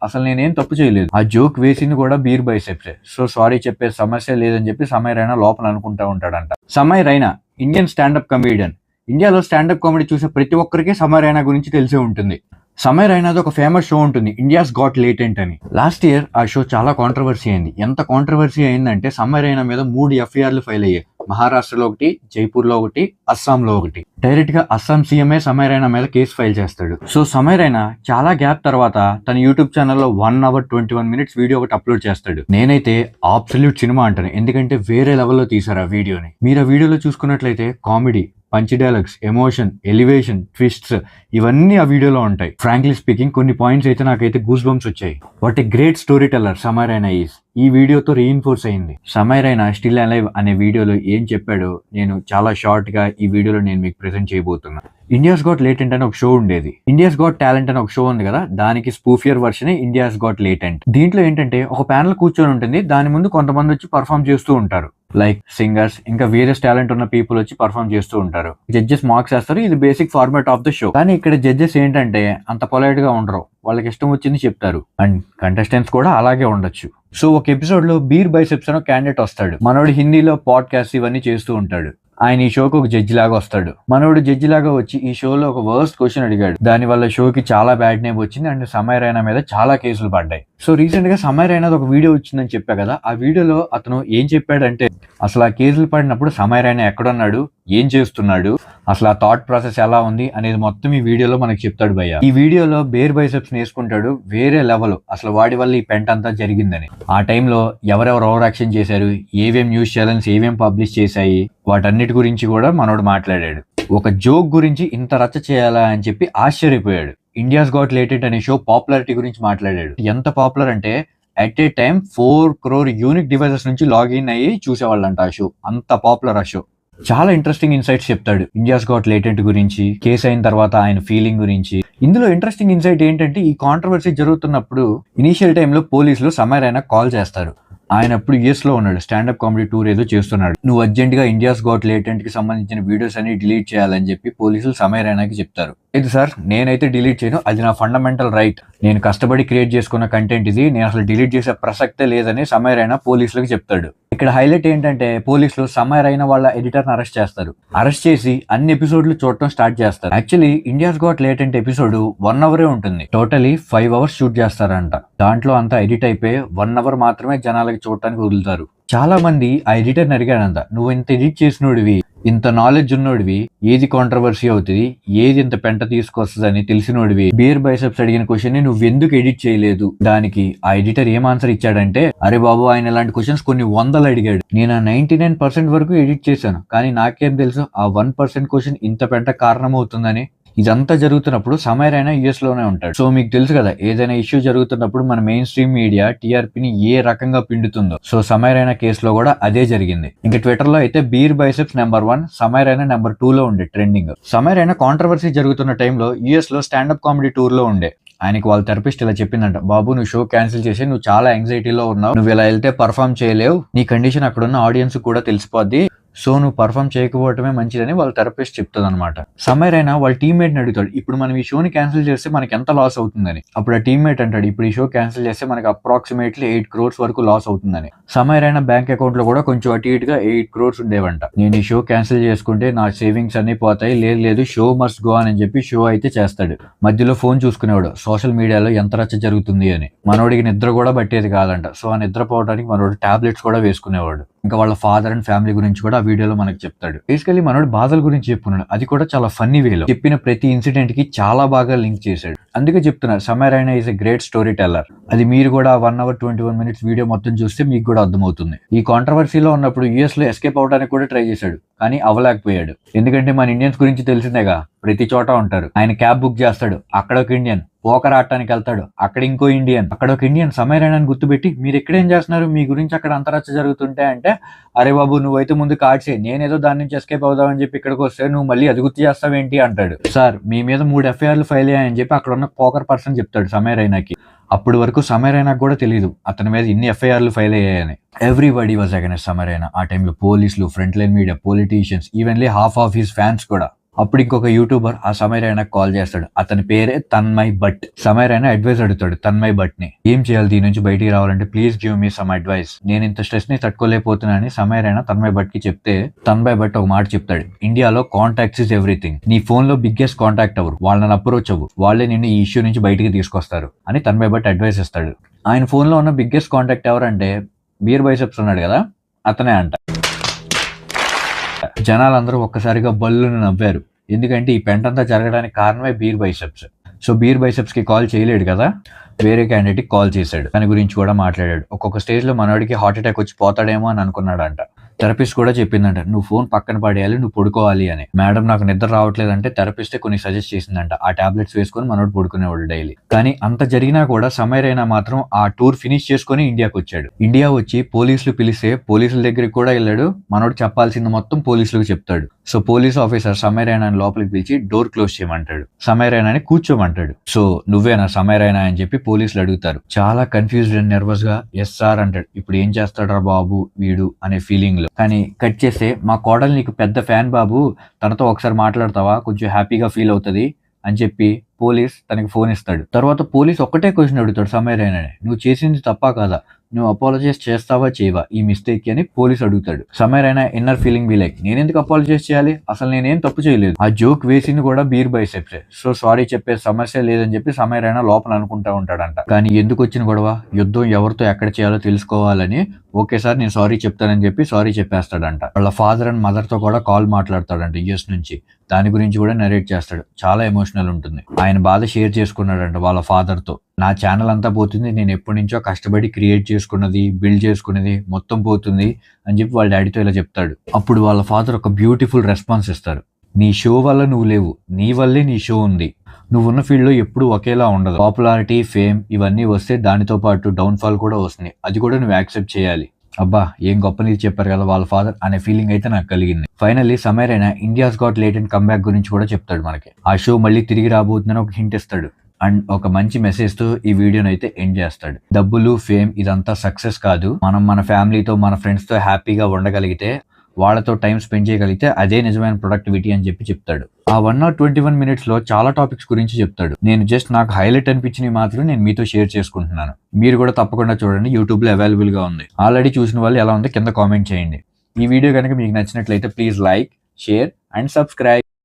అసలు నేనేం తప్పు చేయలేదు, ఆ జోక్ వేసింది కూడా బీర్ బైసెప్సే, సో సారీ చెప్పే సమస్య లేదని చెప్పి సమయ్ రైనా లోపల అనుకుంటా ఉంటాడంట. సమయ్ రైనా ఇండియన్ స్టాండప్ కమెడియన్. ఇండియాలో స్టాండప్ కామెడీ చూసే ప్రతి ఒక్కరికి సమయ్ రైనా గురించి తెలిసే ఉంటుంది. సమయ్ రైనాది ఒక ఫేమస్ షో ఉంటుంది, ఇండియాస్ గాట్ లేటెంట్ అని. లాస్ట్ ఇయర్ ఆ షో చాలా కాంట్రవర్సీ అయింది. ఎంత కాంట్రవర్సీ అయిందంటే సమయ్ రైనా మీద 3 ఎఫ్ఐఆర్లు ఫైల్ అయ్యాయి. మహారాష్ట్రలో ఒకటి, జైపూర్లో ఒకటి, అస్సాంలో ఒకటి. డైరెక్ట్ గా అస్సాం సీఎంఏ సమయ్ రైనా మీద కేసు ఫైల్ చేస్తాడు. సో సమయ్ రైనా చాలా గ్యాప్ తర్వాత తన యూట్యూబ్ ఛానల్లో 1 hour 21 minutes వీడియో ఒకటి అప్లోడ్ చేస్తాడు. నేనైతే అబ్సల్యూట్ సినిమా అంటాను, ఎందుకంటే వేరే లెవెల్లో తీసారు ఆ వీడియోని. మీరు ఆ వీడియోలో చూసుకున్నట్లయితే comedy, punch dialogues, emotion, elevation, twists ఇవన్నీ ఆ వీడియోలో ఉంటాయి. ఫ్రాంక్లీ స్పీకింగ్ కొన్ని పాయింట్స్ అయితే నాకైతే గూస్ బంప్స్ వచ్చాయి. What a great storyteller Samay Raina is. ఈ వీడియోతో రీఇన్ఫోర్స్ అయింది. సమయ్ రైనా స్టిల్ అలైవ్ అనే వీడియోలో ఏం చెప్పాడో నేను చాలా షార్ట్ గా ఈ వీడియోలో నేను మీకు ప్రెజెంట్ చేయబోతున్నా. ఇండియాస్ గాట్ లేటెంట్ అని ఒక షో ఉండేది. ఇండియాస్ గాట్ టాలెంట్ అని ఒక షో ఉంది కదా, దానికి స్పూఫియర్ వర్షన్ ఇండియాస్ గాట్ లేటెంట్. దీంట్లో ఏంటంటే ఒక ప్యానల్ కూర్చొని ఉంటుంది, దాని ముందు కొంతమంది వచ్చి పర్ఫామ్ చేస్తూ ఉంటారు, లైక్ సింగర్స్, ఇంకా వేరే టాలెంట్ ఉన్న పీపుల్ వచ్చి పర్ఫామ్ చేస్తూ ఉంటారు. జడ్జెస్ మార్క్స్ వేస్తారు. ఇది basic format of the show. కానీ ఇక్కడ జడ్జెస్ ఏంటంటే అంత పొలైట్ గా ఉండరు, వాళ్ళకి ఇష్టం వచ్చింది చెప్తారు. అండ్ కంటెస్టెంట్స్ కూడా అలాగే ఉండొచ్చు. సో ఒక ఎపిసోడ్ లో బీర్ బైసెప్స్ అని క్యాండిడేట్ వస్తాడు. మనోడు హిందీలో పాడ్కాస్ట్ ఇవన్నీ చేస్తూ ఉంటాడు. ఆయన ఈ షోకి ఒక జడ్జి లాగా వస్తాడు. మనోడు జడ్జి లాగా వచ్చి ఈ షోలో ఒక వర్స్ట్ క్వశ్చన్ అడిగాడు. దాని వల్ల షోకి చాలా బ్యాడ్ నేమ్ వచ్చింది అండ్ సమయ్ రైనా మీద చాలా కేసులు పడ్డాయి. సో రీసెంట్ గా సమయ్ రైనాది ఒక వీడియో వచ్చిందని చెప్పా కదా, ఆ వీడియోలో అతను ఏం చెప్పాడంటే అసలు ఆ కేసులు పడినప్పుడు సమయ్ రైనా ఎక్కడున్నాడు, ఏం చేస్తున్నాడు, అసలు ఆ థాట్ ప్రాసెస్ ఎలా ఉంది అనేది మొత్తం ఈ వీడియోలో మనకి చెప్తాడు భయ్య. ఈ వీడియోలో బేర్ బైసెప్స్ వేసుకుంటాడు, వేరే లెవెల్. అసలు వాడి వల్ల ఈ పెంట అంతా జరిగిందని, ఆ టైంలో ఎవరెవరు ఓవర్ యాక్షన్ చేశారు, ఏవేం న్యూస్ ఛానల్స్ ఏవేం పబ్లిష్ చేశాయి, వాటన్నిటి గురించి కూడా మనోడు మాట్లాడాడు. ఒక జోక్ గురించి ఇంత రచ్చ చేయాలా అని చెప్పి ఆశ్చర్యపోయాడు. ఇండియాస్ గాట్ లేటెంట్ అనే షో పాపులారిటీ గురించి మాట్లాడాడు. ఎంత పాపులర్ అంటే at a time 4 crore unique devices నుంచి లాగిన్ అయ్యి చూసేవాళ్ళంట ఆ షో. అంత పాపులర్ ఆ షో. చాలా ఇంట్రెస్టింగ్ ఇన్సైట్స్ చెప్తాడు ఇండియాస్ గాట్ లేటెంట్ గురించి, కేసు అయిన తర్వాత ఆయన ఫీలింగ్ గురించి. ఇందులో ఇంట్రెస్టింగ్ ఇన్సైట్ ఏంటంటే ఈ కాంట్రవర్సీ జరుగుతున్నప్పుడు ఇనీషియల్ టైంలో పోలీసులు సమయ్ రైనా కాల్ చేస్తారు. ఆయన అప్పుడు యుఎస్ లో ఉన్నాడు, స్టాండప్ కామెడీ టూర్ ఏదో చేస్తున్నాడు. నువ్వు అర్జెంట్ గా ఇండియాస్ గాట్ లేటెంట్ కి సంబంధించిన వీడియోస్ అన్ని డిలీట్ చేయాలని చెప్పి పోలీసులు సమయ్ రైనాకి చెప్తారు. ఇది సార్ నేనైతే డిలీట్ చేయను, అది నా ఫండమెంటల్ రైట్, నేను కష్టపడి క్రియేట్ చేసుకున్న కంటెంట్ ఇది, నేను అసలు డిలీట్ చేసే ప్రసక్తే లేదని సమయ్ రైనా పోలీసులకు చెప్తాడు. ఇక్కడ హైలైట్ ఏంటంటే పోలీసులు సమయ్ రైనా వాళ్ళ ఎడిటర్ ని అరెస్ట్ చేస్తారు. అరెస్ట్ చేసి అన్ని ఎపిసోడ్లు చూడటం స్టార్ట్ చేస్తారు. Actually India's got latent episode 1 hour ఉంటుంది. టోటలీ 5 hours షూట్ చేస్తారంట. దాంట్లో అంతా ఎడిట్ అయిపోయి 1 hour మాత్రమే జనాలకి చూడటానికి వదులుతారు. చాలా మంది ఆ ఎడిటర్ అడిగాడంట, నువ్వు ఇంత ఎడిట్ చేసినోడివి, ఇంత నాలెడ్జ్ ఉన్నోడివి, ఏది కాంట్రవర్సీ అవుతుంది, ఏది ఇంత పెంట తీసుకొస్తుంది అని తెలిసినోడివి, బీర్ బైసెప్స్ అడిగిన క్వశ్చన్ ని నువ్వు ఎందుకు ఎడిట్ చేయలేదు? దానికి ఆ ఎడిటర్ ఏం ఆన్సర్ ఇచ్చాడంటే, అరే బాబు ఆయన ఇలాంటి క్వశ్చన్స్ కొన్ని 100 అడిగాడు, నేను 99% వరకు ఎడిట్ చేశాను, కానీ నాకేం తెలుసు ఆ 1% క్వశ్చన్ ఇంత పెంట కారణం అవుతుందని. ఇదంతా జరుగుతున్నప్పుడు సమయ్ రైనా యుఎస్ లోనే ఉంటాడు. సో మీకు తెలుసు కదా, ఏదైనా ఇష్యూ జరుగుతున్నప్పుడు మన మెయిన్ స్ట్రీమ్ మీడియా టీఆర్పీని ఏ రకంగా పిండుతుందో. సో సమయ్ రైనా కేసులో కూడా అదే జరిగింది. ఇంకా ట్విట్టర్ లో అయితే Beer Biceps number 1, Samay Raina number 2 లో ఉండే ట్రెండింగ్. సమయ్ రైనా కాంట్రవర్సీ జరుగుతున్న టైంలో యుఎస్ లో స్టాండప్ కామెడీ టూర్ లో ఉండే. ఆయనకి వాళ్ళ థెరపిస్ట్ ఇలా చెప్పిందంట, బాబు నువ్వు షో క్యాన్సిల్ చేసి, నువ్వు చాలా యాంగ్జైటీలో ఉన్నావు, నువ్వు ఇలా వెళ్తే పర్ఫామ్ చేయలేవు, నీ కండిషన్ అక్కడున్న ఆడియన్స్ కూడా తెలిసిపోద్ది, సో నువ్వు పర్ఫామ్ చేయకపోవటమే మంచిదని వాళ్ళ థెరపిస్ట్ చెప్తుంది అనమాట. సమయ్ రైనా వాళ్ళ టీమ్మేట్ ని అడుగుతాడు, ఇప్పుడు మనం ఈ షోని క్యాన్సిల్ చేస్తే మనకి ఎంత లాస్ అవుతుందని. అప్పుడు ఆ టీమ్మేట్ అంటాడు, ఇప్పుడు ఈ షో క్యాన్సిల్ చేస్తే మనకి అప్రాక్సిమేట్లీ 8 crores వరకు లాస్ అవుతుందని. సమయ్ రైనా బ్యాంక్ అకౌంట్ లో కూడా కొంచెం అటు ఇటుగా 8 crores ఉండేవంట. నేను ఈ షో క్యాన్సిల్ చేసుకుంటే నా సేవింగ్స్ అన్ని పోతాయి, లేదు షో మస్ట్ గో అని చెప్పి షో అయితే చేస్తాడు. మధ్యలో ఫోన్ చూసుకునేవాడు, సోషల్ మీడియాలో ఎంత రచ్చ జరుగుతుంది అని. మనోడికి నిద్ర కూడా పట్టేది కాదంట. సో ఆ నిద్ర పోవడానికి మనోడు టాబ్లెట్స్ కూడా వేసుకునేవాడు. ఇంకా వాళ్ళ ఫాదర్ అండ్ ఫ్యామిలీ గురించి కూడా ఆ వీడియోలో మనకు చెప్తాడు. బేసికలీ మనోడు బాధల గురించి చెప్పుకున్నాడు, అది కూడా చాలా ఫన్నీ వేలో. చెప్పిన ప్రతి ఇన్సిడెంట్ కి చాలా బాగా లింక్ చేశాడు. అందుకే చెప్తున్నారు Samay Raina is a great storyteller. అది మీరు కూడా 1 hour 21 minutes వీడియో మొత్తం చూస్తే మీకు కూడా అర్థమవుతుంది. ఈ కాంట్రవర్సీలో ఉన్నప్పుడు యుఎస్ లో ఎస్కేప్ అవడానికి కూడా ట్రై చేశాడు, కానీ అవ్వలేకపోయాడు. ఎందుకంటే మన ఇండియన్స్ గురించి తెలిసిందేగా, ప్రతి చోట ఉంటారు. ఆయన క్యాబ్ బుక్ చేస్తాడు, అక్కడ ఒక ఇండియన్, పోకర్ ఆడటానికి వెళ్తాడు, అక్కడ ఇంకో ఇండియన్, అక్కడ ఒక ఇండియన్ సమయ్ రైనాని గుర్తుపెట్టి, మీరు ఎక్కడేం చేస్తున్నారు, మీ గురించి అక్కడ అంతరచ్చ జరుగుతుంటే అంటే, అరే బాబు నువ్వైతే ముందు కాడ్సే, నేనేదో దాని నుంచి ఎస్కేప్ అవుదామని చెప్పి ఇక్కడికి వస్తే నువ్వు మళ్ళీ అది గుర్తు చేస్తావేంటి అంటాడు. సార్ మీ మీద 3 FIRలు ఫైల్ అయ్యాయని చెప్పి అక్కడ ఉన్న పోకర్ పర్సన్ చెప్తాడు సమయ్ రైనాకి. అప్పటి వరకు సమయ్ రైనాకి కూడా తెలియదు అతని మీద ఇన్ని FIRలు ఫైల్ అయ్యాయని. Everybody was against Samay Raina. ఆ టైంలో పోలీసులు, front line media, politicians, evenly half of his fans కూడా. అప్పుడు ఇంకొక యూట్యూబర్ ఆ సమయ రైనాకి కాల్ చేస్తాడు. అతని పేరే తన్మయ్ భట్. సమయ రైనా అడ్వైస్ అడుగుతాడు తన్మయ్ భట్ ని. ఏం చేయాలి దీని నుంచి బయటికి రావాలంటే please give me some advice. నేను ఇంత స్ట్రెస్ ని తట్టుకోలేకపోతున్నా అని సమయ రైనా తన్మయ్ భట్ కి చెప్తే తన్మయ్ భట్ ఒక మాట చెప్తాడు. ఇండియాలో కాంటాక్ట్స్ ఇస్ ఎవ్రీథింగ్. నీ ఫోన్ లో బిగ్గెస్ట్ కాంటాక్ట్ ఎవరు, వాళ్ళని అప్రోచ్ అవ్వు, వాళ్ళే నిన్ను ఈ ఇష్యూ నుంచి బయటికి తీసుకొస్తారు అని తన్మయ్ భట్ అడ్వైస్ ఇస్తాడు. ఆయన ఫోన్ లో ఉన్న బిగ్గెస్ట్ కాంటాక్ట్ ఎవరంటే బీర్ బైసెప్స్ ఉన్నాడు కదా, అతనే అంట. జనాలందరూ ఒక్కసారిగా బల్లును నవ్వారు. ఎందుకంటే ఈ పెంటంతా జరగడానికి కారణమే beer biceps. So beer biceps కి కాల్ చేయలేడు కదా, వేరే క్యాండిడేట్ కి కాల్ చేశాడు. దాని గురించి కూడా మాట్లాడాడు. ఒక్కొక్క స్టేజ్ లో మనోడికి హార్ట్ అటాక్ వచ్చి పోతాడేమో అని అనుకున్నాడంట. థెరపిస్ట్ కూడా చెప్పిందంట నువ్వు ఫోన్ పక్కన పడేయాలి, నువ్వు పడుకోవాలి అని. మేడం నాకు నిద్ర రావట్లేదంటే థెరపిస్టే కొన్ని సజెస్ట్ చేసిందంట. ఆ టాబ్లెట్స్ వేసుకొని మనోడు పడుకునేవాడు డైలీ. కానీ అంత జరిగినా కూడా సమయ రైనా మాత్రం ఆ టూర్ ఫినిష్ చేసుకుని ఇండియాకి వచ్చాడు. ఇండియా వచ్చి పోలీసులు పిలిస్తే పోలీసుల దగ్గరికి కూడా వెళ్ళాడు. మనోడు చెప్పాల్సింది మొత్తం పోలీసులకు చెప్తాడు. సో పోలీస్ ఆఫీసర్ సమయ రైనాని లోపలికి పిలిచి డోర్ క్లోజ్ చేయమంటాడు. సమయ రైనాని కూర్చోమంటాడు. సో నువ్వేనా సమయ రైనా అని చెప్పి పోలీసులు అడుగుతారు. చాలా కన్ఫ్యూజ్డ్ అండ్ నర్వస్ గా ఎస్ సార్ అంటాడు. ఇప్పుడు ఏం చేస్తాడరా బాబు వీడు అనే ఫీలింగ్ లో. కానీ కట్ చేస్తే మా కోడలు నీకు పెద్ద ఫ్యాన్ బాబు, తనతో ఒకసారి మాట్లాడతావా, కొంచెం హ్యాపీగా ఫీల్ అవుతుంది అని చెప్పి పోలీస్ తనకి ఫోన్ ఇస్తాడు. తర్వాత పోలీస్ ఒక్కటే క్వశ్చన్ అడుగుతాడు సమయ రైనాని, నువ్వు చేసింది తప్పా కాదా, నువ్వు అపాలజైజ్ చేస్తావా చేయవా ఈ మిస్టేక్ అని పోలీస్ అడుగుతాడు. సమయ Raina inner feeling be like నేను ఎందుకు అపాలజైజ్ చేయాలి, అసలు నేనేం తప్పు చేయలేదు. ఆ జోక్ వేసింది కూడా బీర్ బైసెప్సే. సో సారీ చెప్పే సమస్య లేదని చెప్పి సమయ రైనా లోపల అనుకుంటా ఉంటాడంట. కానీ ఎందుకు వచ్చిన గొడవ, యుద్ధం ఎవరితో ఎక్కడ చేయాలో తెలుసుకోవాలని ఓకేసారి నేను సారీ చెప్తానని చెప్పి సారీ చెప్పేస్తాడంట. వాళ్ళ ఫాదర్ అండ్ మదర్ తో కూడా కాల్ మాట్లాడతాడంట యుఎస్ నుంచి. దాని గురించి కూడా నరేట్ చేస్తాడు. చాలా ఎమోషనల్ ఉంటుంది. ఆయన బాధ షేర్ చేసుకున్నాడంట వాళ్ళ ఫాదర్ తో. నా ఛానల్ అంతా పోతుంది, నేను ఎప్పటి నుంచో కష్టపడి క్రియేట్ చేసుకున్నది, బిల్డ్ చేసుకున్నది మొత్తం పోతుంది అని చెప్పి వాళ్ళ డాడీతో ఇలా చెప్తాడు. అప్పుడు వాళ్ళ ఫాదర్ ఒక బ్యూటిఫుల్ రెస్పాన్స్ ఇస్తారు. నీ షో వల్ల నువ్వు లేవు, నీ వల్లే నీ షో ఉంది. నువ్వున్న ఫీల్డ్ లో ఎప్పుడు ఒకేలా ఉండదు. పాపులారిటీ, ఫేమ్ ఇవన్నీ వస్తే దానితో పాటు డౌన్ ఫాల్ కూడా వస్తుంది. అది కూడా నువ్వు యాక్సెప్ట్ చేయాలి. అబ్బా ఏం గొప్ప నీతి చెప్పారు కదా వాళ్ళ ఫాదర్ అనే ఫీలింగ్ అయితే నాకు కలిగింది. ఫైనల్లీ సమయ Raina India's got latent comeback గురించి కూడా చెప్తాడు మనకి. ఆ షో మళ్ళీ తిరిగి రాబోతుందని ఒక హింట్ ఇస్తాడు అండ్ ఒక మంచి మెసేజ్ తో ఈ వీడియోని అయితే ఎండ్ చేస్తాడు. డబ్బులు, ఫేమ్ ఇదంతా సక్సెస్ కాదు. మనం మన ఫ్యామిలీతో, మన ఫ్రెండ్స్ తో హ్యాపీగా ఉండగలిగితే, వాళ్ళతో టైం స్పెండ్ చేయగలిగితే అదే నిజమైన ప్రొడక్టివిటీ అని చెప్పి చెప్తాడు. ఆ 1 or 21 minutes లో చాలా టాపిక్స్ గురించి చెప్తాడు. నేను జస్ట్ నాకు హైలైట్ అనిపించినవి మాత్రం నేను మీతో షేర్ చేసుకుంటున్నాను. మీరు కూడా తప్పకుండా చూడండి, యూట్యూబ్ లో అవైలబుల్ గా ఉంది. ఆల్రెడీ చూసిన వాళ్ళు ఎలా ఉందో కింద కామెంట్ చేయండి. ఈ వీడియో కనుక మీకు నచ్చినట్లయితే please like, share and subscribe.